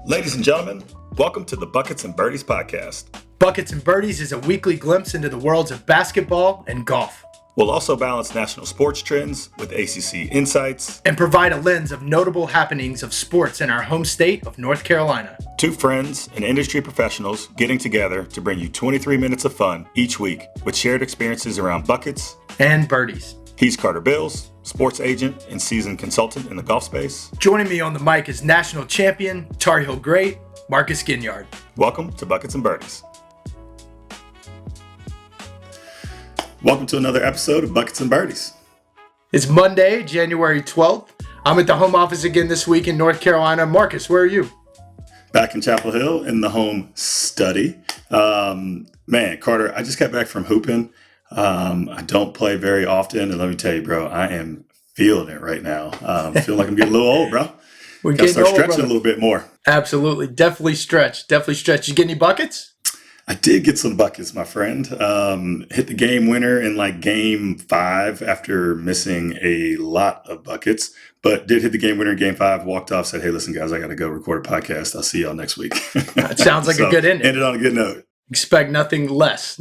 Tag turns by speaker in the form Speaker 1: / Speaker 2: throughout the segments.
Speaker 1: Ladies and gentlemen, welcome to the Buckets and Birdies podcast.
Speaker 2: Buckets and Birdies is a weekly glimpse into the worlds of basketball and golf.
Speaker 1: We'll also balance national sports trends with ACC insights
Speaker 2: and provide a lens of notable happenings of sports in our home state of North Carolina.
Speaker 1: Two friends and industry professionals getting together to bring you 23 minutes of fun each week with shared experiences around buckets
Speaker 2: and birdies.
Speaker 1: He's Carter Bills, sports agent and seasoned consultant in the golf space.
Speaker 2: Joining me on the mic is national champion, Tar Heel great, Marcus Ginyard.
Speaker 1: Welcome to Buckets and Birdies. Welcome to another episode of Buckets and Birdies.
Speaker 2: It's Monday, January 12th. I'm at the home office again this week in North Carolina. Marcus, where are you?
Speaker 1: Back in Chapel Hill in the home study. Man, Carter, I just got back from hooping. I don't play very often, and let me tell you, bro, I am feeling it right now. Feel like I'm getting a little old, bro.
Speaker 2: We're
Speaker 1: Gotta
Speaker 2: getting
Speaker 1: start
Speaker 2: old,
Speaker 1: stretching
Speaker 2: brother.
Speaker 1: a little bit more.
Speaker 2: Absolutely. Definitely stretch. Did you get any buckets?
Speaker 1: I did get some buckets, my friend. Hit the game winner in like game 5 after missing a lot of buckets, but did hit the game winner in game 5, walked off, said, hey, listen, guys, I got to go record a podcast. I'll see y'all next week.
Speaker 2: That sounds like a good ending.
Speaker 1: Ended on a good note.
Speaker 2: Expect nothing less.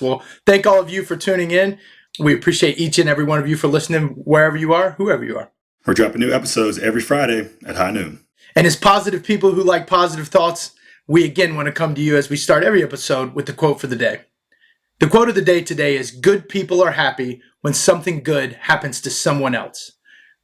Speaker 2: Well, thank all of you for tuning in. We appreciate each and every one of you for listening wherever you are, whoever you are.
Speaker 1: We're dropping new episodes every Friday at high noon.
Speaker 2: And as positive people who like positive thoughts, we again want to come to you as we start every episode with the quote for the day. The quote of the day today is, good people are happy when something good happens to someone else.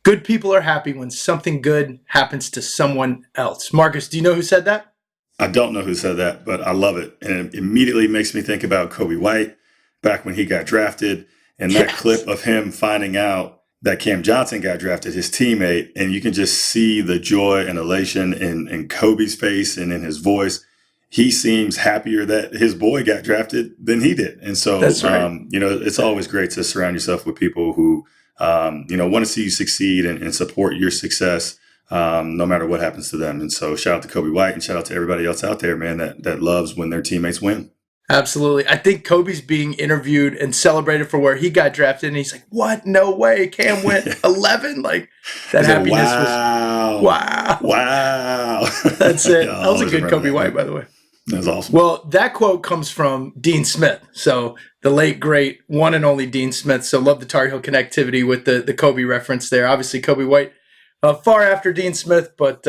Speaker 2: Good people are happy when something good happens to someone else. Marcus, do you know who said that?
Speaker 1: I don't know who said that, but I love it. And it immediately makes me think about Kobe White back when he got drafted, and that clip of him finding out that Cam Johnson got drafted, his teammate, and you can just see the joy and elation in Kobe's face and in his voice. He seems happier that his boy got drafted than he did. And so,
Speaker 2: That's right.
Speaker 1: It's always great to surround yourself with people who, want to see you succeed and support your success. No matter what happens to them. And so shout out to Kobe White and shout out to everybody else out there, man, that loves when their teammates win.
Speaker 2: Absolutely. I think Kobe's being interviewed and celebrated for where he got drafted, and he's like, what? No way. Cam went 11? Like, that happiness was, wow. That's it. That was a good Kobe White, by the way.
Speaker 1: That was awesome.
Speaker 2: Well, that quote comes from Dean Smith. So the late, great, one and only Dean Smith. So love the Tar Heel connectivity with the Kobe reference there. Obviously, Kobe White, far after Dean Smith, but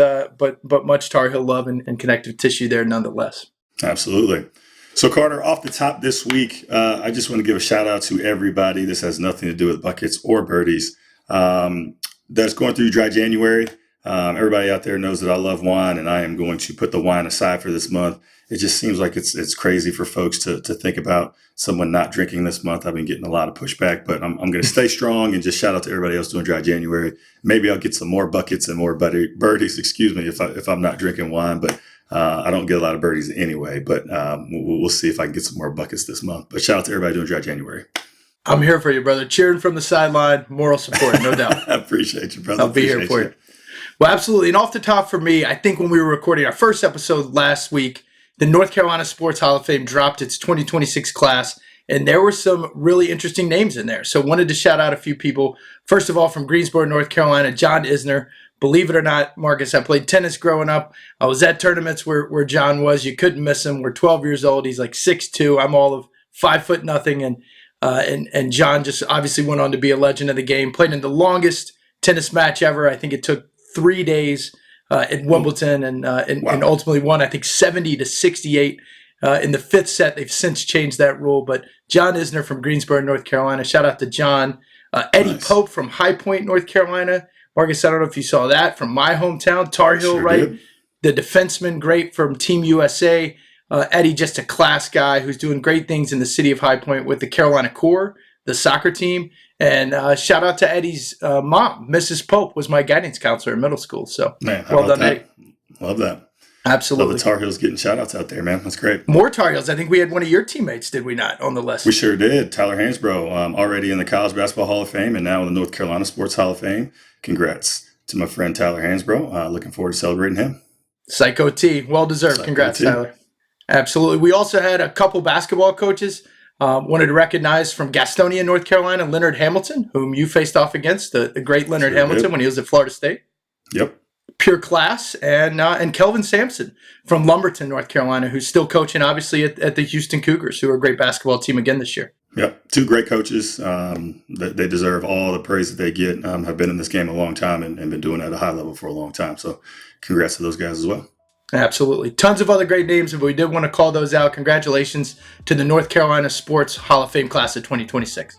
Speaker 2: much Tar Heel love and connective tissue there nonetheless.
Speaker 1: Absolutely. So Carter, off the top this week, I just want to give a shout out to everybody. This has nothing to do with buckets or birdies. That's going through dry January. Everybody out there knows that I love wine, and I am going to put the wine aside for this month. It just seems like it's crazy for folks to think about someone not drinking this month. I've been getting a lot of pushback, but I'm going to stay strong and just shout out to everybody else doing dry January. Maybe I'll get some more buckets and more birdies, if I'm not drinking wine, but I don't get a lot of birdies anyway, but we'll see if I can get some more buckets this month. But shout out to everybody doing dry January.
Speaker 2: I'm here for you, brother. Cheering from the sideline, moral support, no doubt.
Speaker 1: I appreciate you, brother.
Speaker 2: I'll be here for you. Well, absolutely. And off the top for me, I think when we were recording our first episode last week, the North Carolina Sports Hall of Fame dropped its 2026 class, and there were some really interesting names in there. So wanted to shout out a few people. First of all, from Greensboro, North Carolina, John Isner. Believe it or not, Marcus, I played tennis growing up. I was at tournaments where John was. You couldn't miss him. We're 12 years old. He's like 6'2". I'm all of 5'0". And John just obviously went on to be a legend of the game. Played in the longest tennis match ever. I think it took 3 days at Wimbledon and ultimately won, I think, 70-68 in the 5th set. They've since changed that rule. But John Isner from Greensboro, North Carolina. Shout out to John. Eddie
Speaker 1: Nice.
Speaker 2: Pope from High Point, North Carolina. Marcus, I don't know if you saw that from my hometown, Tar Heel,
Speaker 1: Sure
Speaker 2: right?
Speaker 1: did.
Speaker 2: The defenseman, great from Team USA. Eddie, just a class guy who's doing great things in the city of High Point with the Carolina Corps, the soccer team. And shout out to Eddie's mom, Mrs. Pope, was my guidance counselor in middle school. So
Speaker 1: Man, how
Speaker 2: well
Speaker 1: about
Speaker 2: done,
Speaker 1: that?
Speaker 2: Eddie.
Speaker 1: Love that.
Speaker 2: Absolutely.
Speaker 1: Love the Tar Heels getting shout outs out there, man. That's great.
Speaker 2: More Tar Heels. I think we had one of your teammates, did we not, on the list?
Speaker 1: We sure did. Tyler Hansbrough, already in the College Basketball Hall of Fame and now in the North Carolina Sports Hall of Fame. Congrats to my friend Tyler Hansbrough. Looking forward to celebrating him.
Speaker 2: Psycho T. Well deserved. Congrats, Tyler. Absolutely. We also had a couple basketball coaches. Wanted to recognize from Gastonia, North Carolina, Leonard Hamilton, whom you faced off against, the great Leonard Hamilton when he was at Florida State.
Speaker 1: Yep.
Speaker 2: pure class, and Kelvin Sampson from Lumberton, North Carolina, who's still coaching, obviously, at the Houston Cougars, who are a great basketball team again this year.
Speaker 1: Yep, two great coaches. They deserve all the praise that they get. Have been in this game a long time and been doing it at a high level for a long time. So congrats to those guys as well.
Speaker 2: Absolutely. Tons of other great names, but we did want to call those out. Congratulations to the North Carolina Sports Hall of Fame class of 2026.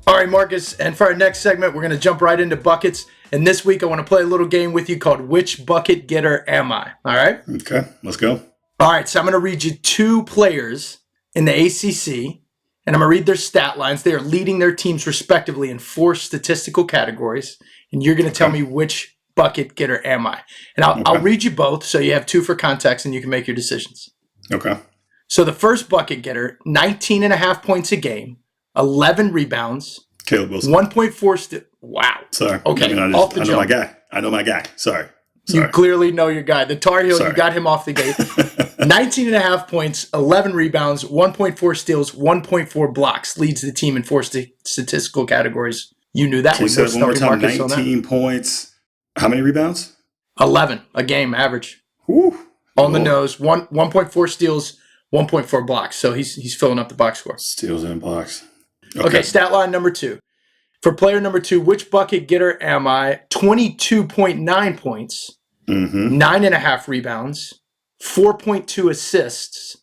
Speaker 2: All right, Marcus, and for our next segment, we're going to jump right into buckets. And this week, I want to play a little game with you called Which Bucket Getter Am I? All right?
Speaker 1: Okay, let's go.
Speaker 2: All right, so I'm going to read you two players in the ACC, and I'm going to read their stat lines. They are leading their teams respectively in 4 statistical categories, and you're going to tell me which bucket getter am I. And I'll read you both, so you have 2 for context, and you can make your decisions.
Speaker 1: Okay.
Speaker 2: So the first bucket getter, 19.5 points a game, 11 rebounds,
Speaker 1: Caleb Wilson.
Speaker 2: 1.4 wow.
Speaker 1: Sorry.
Speaker 2: Okay,
Speaker 1: I know my guy. I know my guy. Sorry.
Speaker 2: You clearly know your guy. The Tar Heel, You got him off the gate. 19.5 points, 11 rebounds, 1.4 steals, 1.4 blocks. Leads the team in 4 statistical categories. You knew that.
Speaker 1: Can you say that one more time? 19 points. How many rebounds?
Speaker 2: 11 a game average.
Speaker 1: Whew.
Speaker 2: On the nose. 1.4 steals, 1.4 blocks. So he's filling up the box score.
Speaker 1: Steals and blocks.
Speaker 2: Okay, stat line number 2. For player number 2, which bucket getter am I? 22.9 points, 9.5 rebounds, 4.2 assists,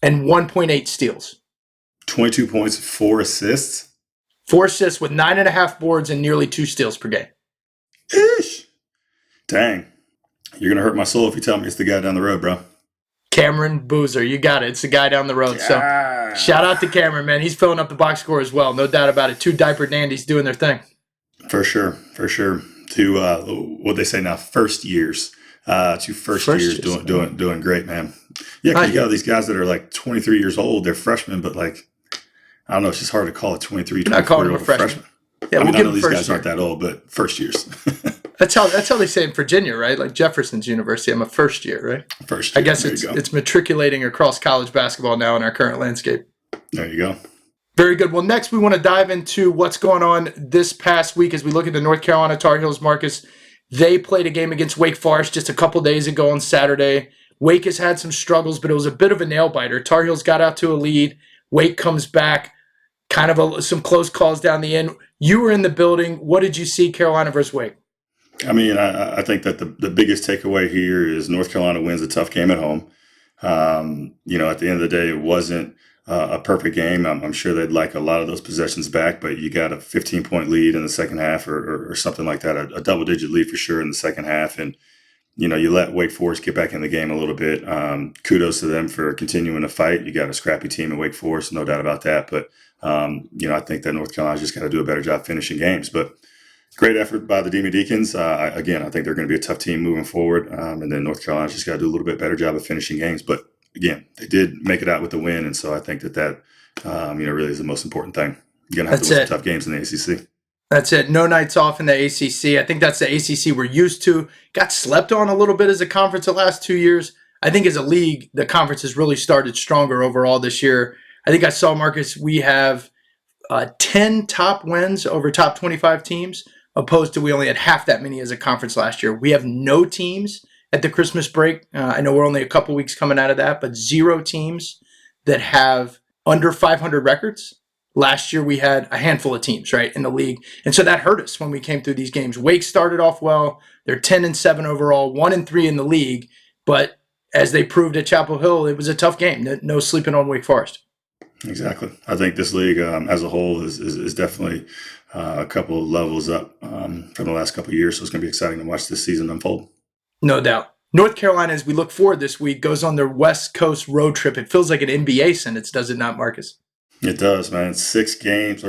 Speaker 2: and 1.8 steals.
Speaker 1: 22 points, 4 assists?
Speaker 2: 4 assists with 9.5 boards and nearly 2 steals per game.
Speaker 1: Ish. Dang. You're going to hurt my soul if you tell me it's the guy down the road, bro.
Speaker 2: Cameron Boozer. You got it. It's the guy down the road. So shout out to Cameron, man. He's filling up the box score as well. No doubt about it. 2 diaper dandies doing their thing. For sure. 2, what they say now, first years. 2 first years doing great, man. Yeah, because you got all these guys that are like 23 years old. They're freshmen, but like, I don't know. It's just hard to call a 23, 24-year-old freshman. Yeah, I know these guys aren't that old, but first years. That's how they say in Virginia, right? Like Jefferson's University, I'm a first year, right?
Speaker 1: First year.
Speaker 2: I guess it's matriculating across college basketball now in our current landscape.
Speaker 1: There you go.
Speaker 2: Very good. Well, next we want to dive into what's going on this past week as we look at the North Carolina Tar Heels, Marcus. They played a game against Wake Forest just a couple days ago on Saturday. Wake has had some struggles, but it was a bit of a nail-biter. Tar Heels got out to a lead. Wake comes back. Kind of some close calls down the end. You were in the building. What did you see, Carolina versus Wake?
Speaker 1: I mean, I think that the biggest takeaway here is North Carolina wins a tough game at home. At the end of the day, it wasn't a perfect game. I'm sure they'd like a lot of those possessions back, but you got a 15-point lead in the second half or something like that, a double-digit lead for sure in the second half. And, you let Wake Forest get back in the game a little bit. Kudos to them for continuing to fight. You got a scrappy team at Wake Forest, no doubt about that. But, I think that North Carolina's just got to do a better job finishing games. But great effort by the Demon Deacons. I think they're going to be a tough team moving forward. And then North Carolina's just got to do a little bit better job of finishing games. But again, they did make it out with the win. And so I think that really is the most important thing. You're going to have to win some tough games in the ACC.
Speaker 2: That's it. No nights off in the ACC. I think that's the ACC we're used to. Got slept on a little bit as a conference the last 2 years. I think as a league, the conference has really started stronger overall this year. I think I saw, Marcus, we have 10 top wins over top 25 teams, opposed to we only had half that many as a conference last year. We have no teams at the Christmas break. I know we're only a couple weeks coming out of that, but 0 teams that have under 500 records. Last year we had a handful of teams, right, in the league. And so that hurt us when we came through these games. Wake started off well. They're 10-7 overall, 1-3 in the league. But as they proved at Chapel Hill, it was a tough game. No sleeping on Wake Forest.
Speaker 1: Exactly. I think this league as a whole is definitely a couple of levels up from the last couple of years. So it's going to be exciting to watch this season unfold.
Speaker 2: No doubt. North Carolina, as we look forward this week, goes on their West Coast road trip. It feels like an NBA sentence, does it not, Marcus?
Speaker 1: It does, man. It's 6 days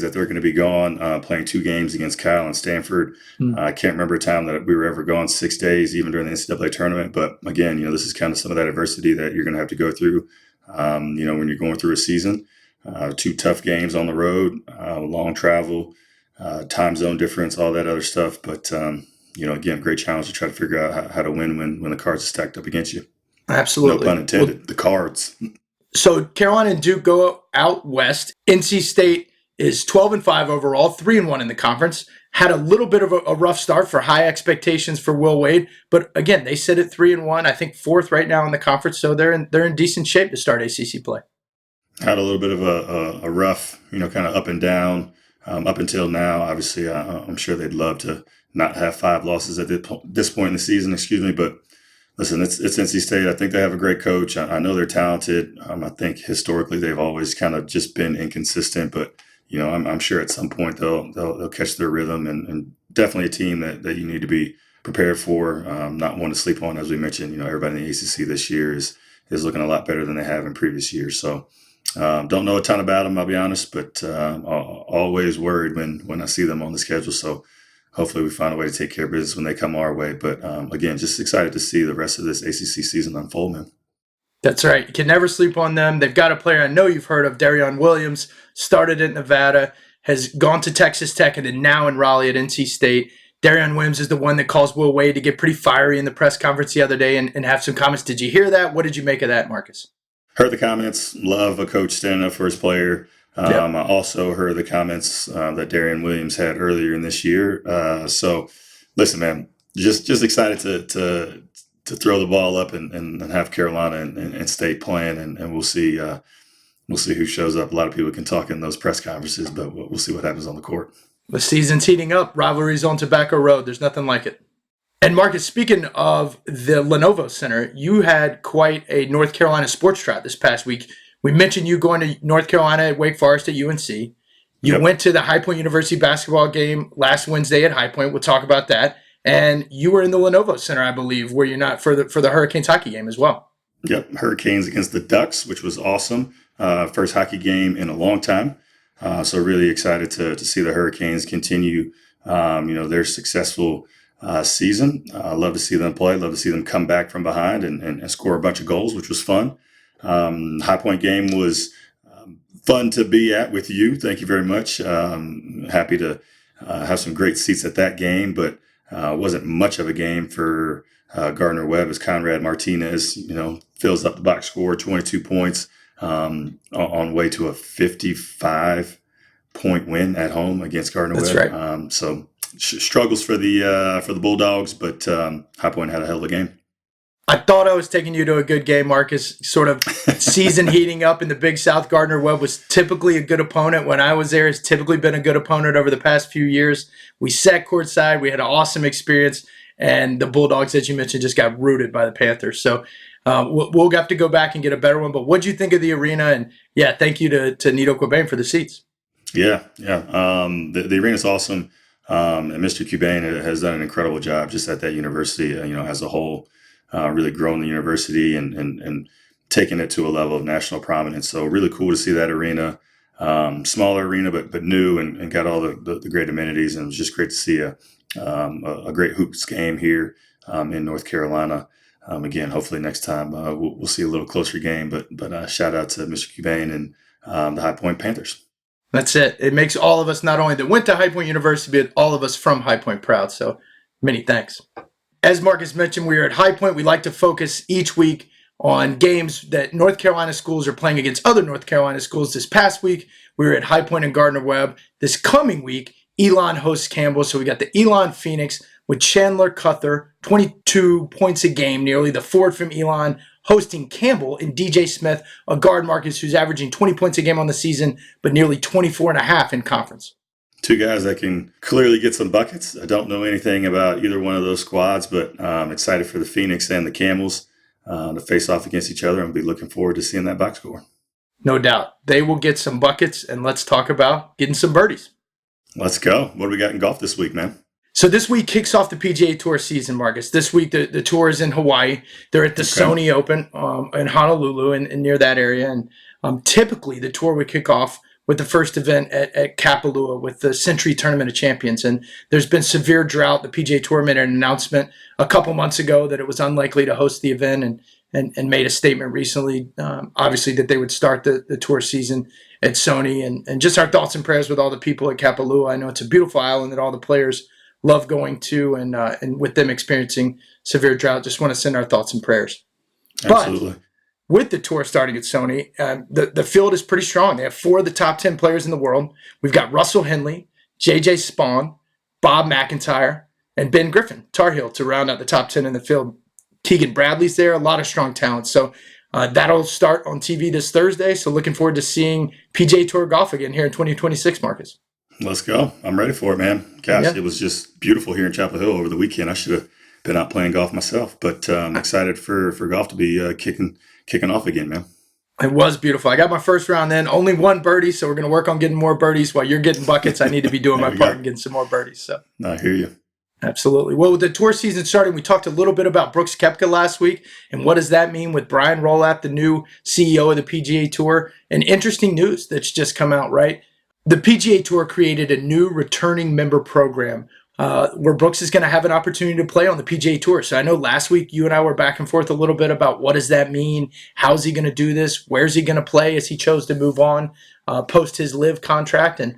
Speaker 1: that they're going to be gone, playing 2 games against Cal and Stanford. I can't remember a time that we were ever gone 6 days, even during the NCAA tournament. But again, this is kind of some of that adversity that you're going to have to go through, when you're going through a season. 2 tough games on the road, long travel, time zone difference, all that other stuff. But, again, great challenge to try to figure out how to win when the cards are stacked up against you.
Speaker 2: Absolutely.
Speaker 1: No pun intended. The cards.
Speaker 2: So Carolina and Duke go out west. NC State is 12-5 overall, 3-1 in the conference. Had a little bit of a rough start for high expectations for Will Wade, but again, they sit at 3-1. I think fourth right now in the conference, so they're in decent shape to start ACC play.
Speaker 1: Had a little bit of a rough, kind of up and down up until now. Obviously, I'm sure they'd love to not have 5 losses at this point in the season. Excuse me, but listen, it's NC State. I think they have a great coach. I know they're talented. I think historically they've always kind of just been inconsistent, but I'm sure at some point they'll catch their rhythm, and definitely a team that you need to be prepared for. Not one to sleep on, as we mentioned. Everybody in the ACC this year is looking a lot better than they have in previous years. So don't know a ton about them, I'll be honest, but always worried when I see them on the schedule. So hopefully we find a way to take care of business when they come our way. But again, just excited to see the rest of this ACC season unfold, man.
Speaker 2: That's right. You can never sleep on them. They've got a player I know you've heard of, Darion Williams, started at Nevada, has gone to Texas Tech, and is now in Raleigh at NC State. Darion Williams is the one that caused Will Wade to get pretty fiery in the press conference the other day and have some comments. Did you hear that? What did you make of that, Marcus?
Speaker 1: Heard the comments. Love a coach standing up for his player. Yep. I also heard the comments that Darion Williams had earlier in this year. So listen, man, just excited to throw the ball up and have Carolina and State playing, and we'll see who shows up. A lot of people can talk in those press conferences, but we'll see what happens on the court.
Speaker 2: The season's heating up. Rivalries on Tobacco Road. There's nothing like it. And Marcus, speaking of the Lenovo Center, you had quite a North Carolina sports trot this past week. We mentioned you going to North Carolina at Wake Forest at UNC. You went to the High Point University basketball game last Wednesday at High Point. We'll talk about that. And you were in the Lenovo Center, I believe, were you not, for the Hurricanes hockey game as well?
Speaker 1: Yep, Hurricanes against the Ducks, which was awesome. First hockey game in a long time. So really excited to see the Hurricanes continue, their successful season. Love to see them play. Love to see them come back from behind and score a bunch of goals, which was fun. High Point game was fun to be at with you. Thank you very much. Happy to have some great seats at that game, but wasn't much of a game for Gardner Webb as Conrad Martinez, fills up the box score, 22 points on way to a 55-point win at home against Gardner
Speaker 2: That's
Speaker 1: Webb.
Speaker 2: Right.
Speaker 1: So struggles for the Bulldogs, but High Point had a hell of a game.
Speaker 2: I thought I was taking you to a good game, Marcus. Sort of season heating up in the Big South. Gardner Webb was typically a good opponent when I was there. Has typically been a good opponent over the past few years. We sat courtside. We had an awesome experience. And the Bulldogs, as you mentioned, just got rooted by the Panthers. So we'll have to go back and get a better one. But what'd you think of the arena? And yeah, thank you to Nito Cobain for the seats.
Speaker 1: Yeah. The arena's awesome. And Mr. Cobain has done an incredible job just at that university, as a whole. Really growing the university and taking it to a level of national prominence. So really cool to see that arena, smaller arena, but new and got all the great amenities. And it was just great to see a great hoops game here in North Carolina. Again, hopefully next time we'll see a little closer game. But shout out to Mr. Cobain and the High Point Panthers.
Speaker 2: That's it. It makes all of us, not only that went to High Point University, but all of us from High Point proud. So many thanks. As Marcus mentioned, we are at High Point. We like to focus each week on games that North Carolina schools are playing against other North Carolina schools. This past week, we were at High Point and Gardner Webb. This coming week, Elon hosts Campbell. So we got the Elon Phoenix with Chandler Cuther, 22 points a game, nearly the forward from Elon, hosting Campbell and DJ Smith, a guard, Marcus, who's averaging 20 points a game on the season, but nearly 24 and a half in conference.
Speaker 1: Two guys that can clearly get some buckets. I don't know anything about either one of those squads, but I'm excited for the Phoenix and the Camels to face off against each other and be looking forward to seeing that box score.
Speaker 2: No doubt. They will get some buckets, and let's talk about getting some birdies.
Speaker 1: Let's go. What do we got in golf this week, man?
Speaker 2: So this week kicks off the PGA Tour season, Marcus. This week the tour is in Hawaii. They're at the Sony Open in Honolulu and near that area. And typically the tour would kick off with the first event at Kapalua with the Century Tournament of Champions. And there's been severe drought. The PGA Tour made an announcement a couple months ago that it was unlikely to host the event and made a statement recently, obviously, that they would start the tour season at Sony. And just our thoughts and prayers with all the people at Kapalua. I know it's a beautiful island that all the players love going to, and with them experiencing severe drought, just want to send our thoughts and prayers.
Speaker 1: Absolutely.
Speaker 2: with the tour starting at Sony, the field is pretty strong. They have 4 of the top 10 players in the world. We've got Russell Henley, J.J. Spawn, Bob McIntyre, and Ben Griffin, Tar Heel, to round out the top 10 in the field. Keegan Bradley's there, a lot of strong talent. So that'll start on TV this Thursday. So looking forward to seeing PGA Tour golf again here in 2026, Marcus.
Speaker 1: Let's go. I'm ready for it, man. Gosh,
Speaker 2: Yeah.
Speaker 1: It was just beautiful here in Chapel Hill over the weekend. I should have been out playing golf myself, but I'm excited for golf to be kicking off again, man.
Speaker 2: It was beautiful. I got my first round then. Only 1 birdie, so we're going to work on getting more birdies. While you're getting buckets, I need to be doing my part and getting some more birdies. So
Speaker 1: I hear you.
Speaker 2: Absolutely. Well, with the tour season starting, we talked a little bit about Brooks Koepka last week, and what does that mean with Brian Rolapp, the new CEO of the PGA Tour? And interesting news that's just come out, right? The PGA Tour created a new returning member program where Brooks is going to have an opportunity to play on the PGA Tour. So I know last week you and I were back and forth a little bit about what does that mean? How's he going to do this? Where's he going to play as he chose to move on post his live contract? And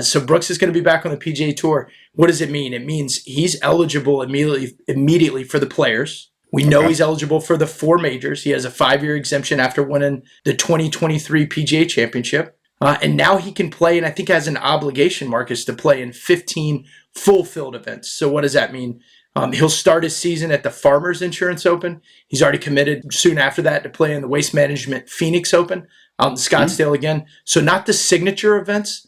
Speaker 2: so Brooks is going to be back on the PGA Tour. What does it mean? It means he's eligible immediately for the Players. We know he's eligible for the 4 majors. He has a 5-year exemption after winning the 2023 PGA Championship. And now he can play, and I think has an obligation, Marcus, to play in 15 full field events. So what does that mean? He'll start his season at the Farmers Insurance Open. He's already committed soon after that to play in the Waste Management Phoenix Open out in Scottsdale again. So not the signature events,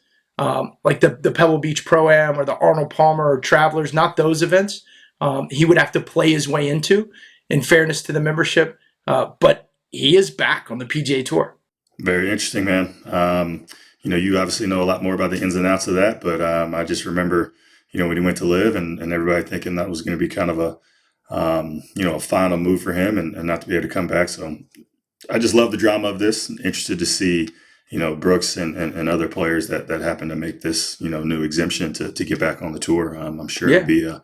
Speaker 2: like the Pebble Beach Pro-Am or the Arnold Palmer or Travelers, not those events. He would have to play his way into, in fairness to the membership. But he is back on the PGA Tour.
Speaker 1: Very interesting, man. You obviously know a lot more about the ins and outs of that, but I just remember, when he went to live and everybody thinking that was going to be kind of a final move for him and not to be able to come back. So I just love the drama of this. Interested to see, Brooks and other players that happen to make this, new exemption to get back on the tour. I'm sure it'll be an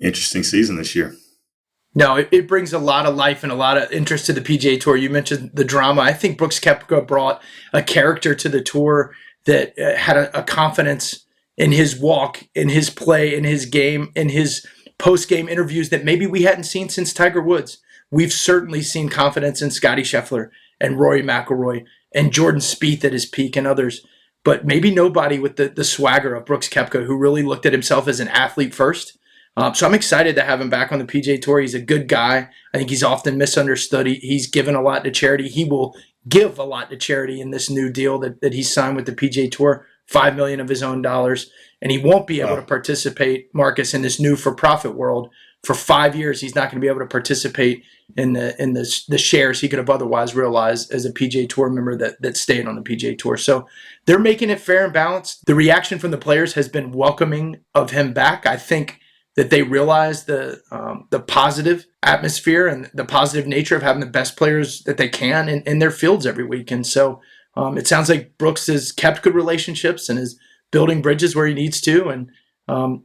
Speaker 1: interesting season this year.
Speaker 2: No, it brings a lot of life and a lot of interest to the PGA Tour. You mentioned the drama. I think Brooks Koepka brought a character to the tour that had a confidence in his walk, in his play, in his game, in his post-game interviews that maybe we hadn't seen since Tiger Woods. We've certainly seen confidence in Scottie Scheffler and Rory McIlroy and Jordan Spieth at his peak and others, but maybe nobody with the swagger of Brooks Koepka, who really looked at himself as an athlete first. So I'm excited to have him back on the PGA Tour. He's a good guy. I think he's often misunderstood. He's given a lot to charity. He will give a lot to charity in this new deal that he's signed with the PGA Tour, $5 million of his own dollars. And he won't be able to participate, Marcus, in this new for-profit world. For 5 years, he's not going to be able to participate in the shares he could have otherwise realized as a PGA Tour member that stayed on the PGA Tour. So they're making it fair and balanced. The reaction from the players has been welcoming of him back. I think that they realize the positive atmosphere and the positive nature of having the best players that they can in their fields every week. And so it sounds like Brooks has kept good relationships and is building bridges where he needs to. And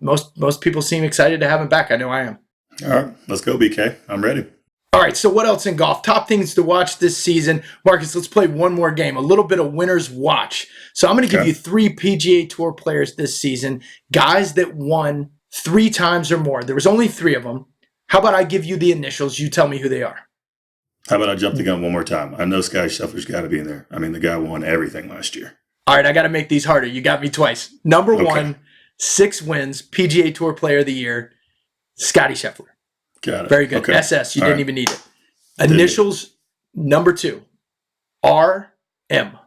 Speaker 2: most people seem excited to have him back. I know I am.
Speaker 1: All right, let's go, BK. I'm ready.
Speaker 2: All right, so what else in golf? Top things to watch this season. Marcus, let's play one more game, a little bit of winner's watch. So I'm going to give you 3 PGA Tour players this season, guys that won 3 times or more. There was only 3 of them. How about I give you the initials? You tell me who they are.
Speaker 1: How about I jump the gun one more time? I know Scottie Scheffler's got to be in there. I mean, the guy won everything last year. All
Speaker 2: right, I got to make these harder. You got me twice. Number 1, 6 wins, PGA Tour Player of the Year, Scottie Scheffler.
Speaker 1: Got it.
Speaker 2: Very good.
Speaker 1: Okay.
Speaker 2: SS. You didn't even need it. Initials, number 2, RM.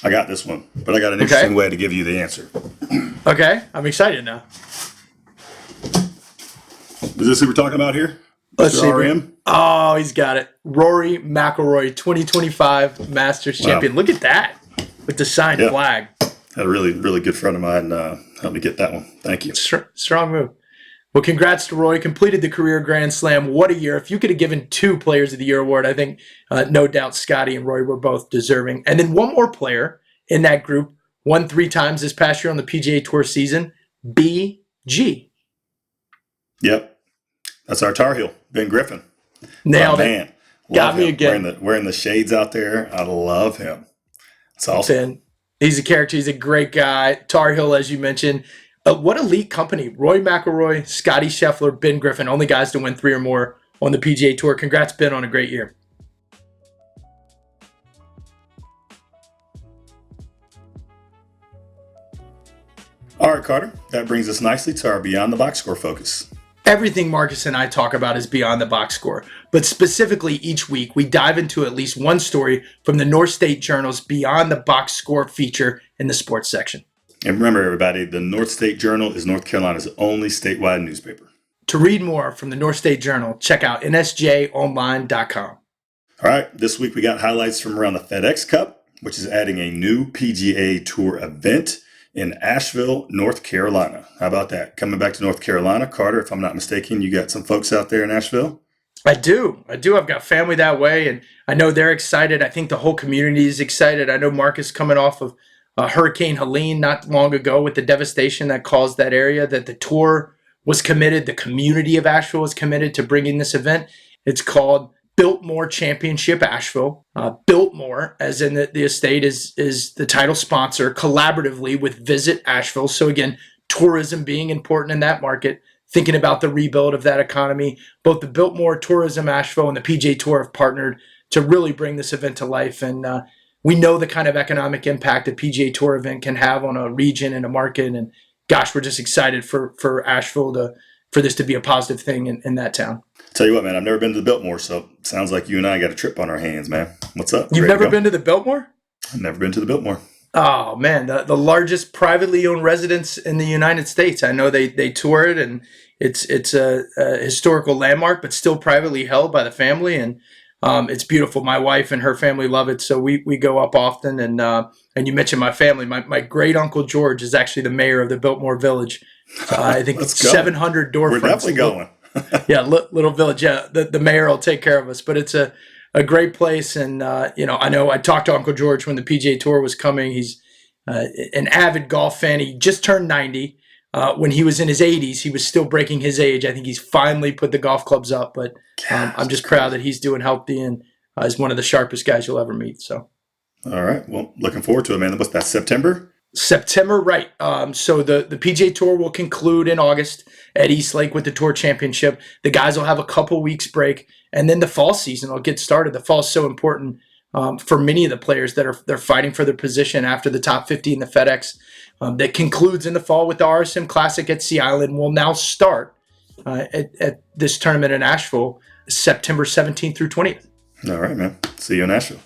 Speaker 1: I got this one, but I got an interesting way to give you the answer.
Speaker 2: Okay, I'm excited now.
Speaker 1: Is this who we're talking about here?
Speaker 2: Let's see.
Speaker 1: RM?
Speaker 2: Oh, he's got it. Rory McIlroy, 2025 Masters champion. Look at that with the signed flag.
Speaker 1: Had a really, really good friend of mine help me get that one. Thank you.
Speaker 2: Strong move. Well, congrats to Roy. Completed the career Grand Slam. What a year. If you could have given 2 Players of the Year award, I think no doubt Scottie and Roy were both deserving. And then one more player in that group, won 3 times this past year on the PGA Tour season, BG.
Speaker 1: Yep. That's our Tar Heel, Ben Griffin.
Speaker 2: Nailed it. Got me again.
Speaker 1: Wearing the shades out there. I love him. It's awesome.
Speaker 2: Ben, he's a character. He's a great guy. Tar Heel, as you mentioned. What elite company. Roy McIlroy, Scottie Scheffler, Ben Griffin, only guys to win 3 or more on the PGA Tour. Congrats, Ben, on a great year.
Speaker 1: All right, Carter, that brings us nicely to our Beyond the Box Score focus.
Speaker 2: Everything Marcus and I talk about is beyond the box score, but specifically each week we dive into at least one story from the North State Journal's Beyond the Box Score feature in the sports section.
Speaker 1: And remember, everybody, the North State Journal is North Carolina's only statewide newspaper.
Speaker 2: To read more from the North State Journal, check out nsjonline.com.
Speaker 1: All right, this week we got highlights from around the FedEx Cup, which is adding a new PGA Tour event in Asheville, North Carolina. How about that? Coming back to North Carolina, Carter, if I'm not mistaken, you got some folks out there in Asheville?
Speaker 2: I do. I've got family that way, and I know they're excited. I think the whole community is excited. I know Marcus coming off of Hurricane Helene not long ago with the devastation that caused that area, that the tour was committed, the community of Asheville was committed to bringing this event. It's called Biltmore Championship Asheville. Biltmore, as in the estate, is the title sponsor collaboratively with Visit Asheville. So again, tourism being important in that market, thinking about the rebuild of that economy. Both the Biltmore Tourism Asheville and the PGA Tour have partnered to really bring this event to life. And we know the kind of economic impact a PGA Tour event can have on a region and a market. And gosh, we're just excited for Asheville for this to be a positive thing in that town.
Speaker 1: Tell you what, man, I've never been to the Biltmore, so it sounds like you and I got a trip on our hands, man. What's up?
Speaker 2: You've never been to the Biltmore?
Speaker 1: I've never been to the Biltmore.
Speaker 2: Oh, man, the largest privately owned residence in the United States. I know they tour it, and it's a historical landmark, but still privately held by the family, and it's beautiful. My wife and her family love it, so we go up often. And you mentioned my family. My great uncle George is actually the mayor of the Biltmore Village. I think it's 700 door
Speaker 1: We're
Speaker 2: fronts.
Speaker 1: definitely going.
Speaker 2: Yeah, little village. Yeah, the mayor will take care of us, but it's a great place. And I know I talked to Uncle George when the PGA Tour was coming. He's an avid golf fan. He just turned 90. When he was in his 80s, he was still breaking his age. I think he's finally put the golf clubs up, but I'm just proud that he's doing healthy and is one of the sharpest guys you'll ever meet. So,
Speaker 1: all right, well, looking forward to it, man. What's that, September?
Speaker 2: September, right. So the PGA Tour will conclude in August at East Lake with the Tour Championship. The guys will have a couple weeks break, and then the fall season will get started. The fall is so important for many of the players that they're fighting for their position after the top 50 in the FedEx. That concludes in the fall with the RSM Classic at Sea Island. Will now start at this tournament in Asheville, September 17th through 20th.
Speaker 1: All right, man. See you in Asheville.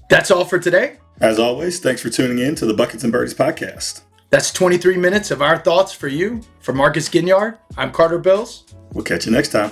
Speaker 2: That's all for today.
Speaker 1: As always, thanks for tuning in to the Buckets and Birdies podcast.
Speaker 2: That's 23 minutes of our thoughts for you. For Marcus Ginyard, I'm Carter Bills.
Speaker 1: We'll catch you next time.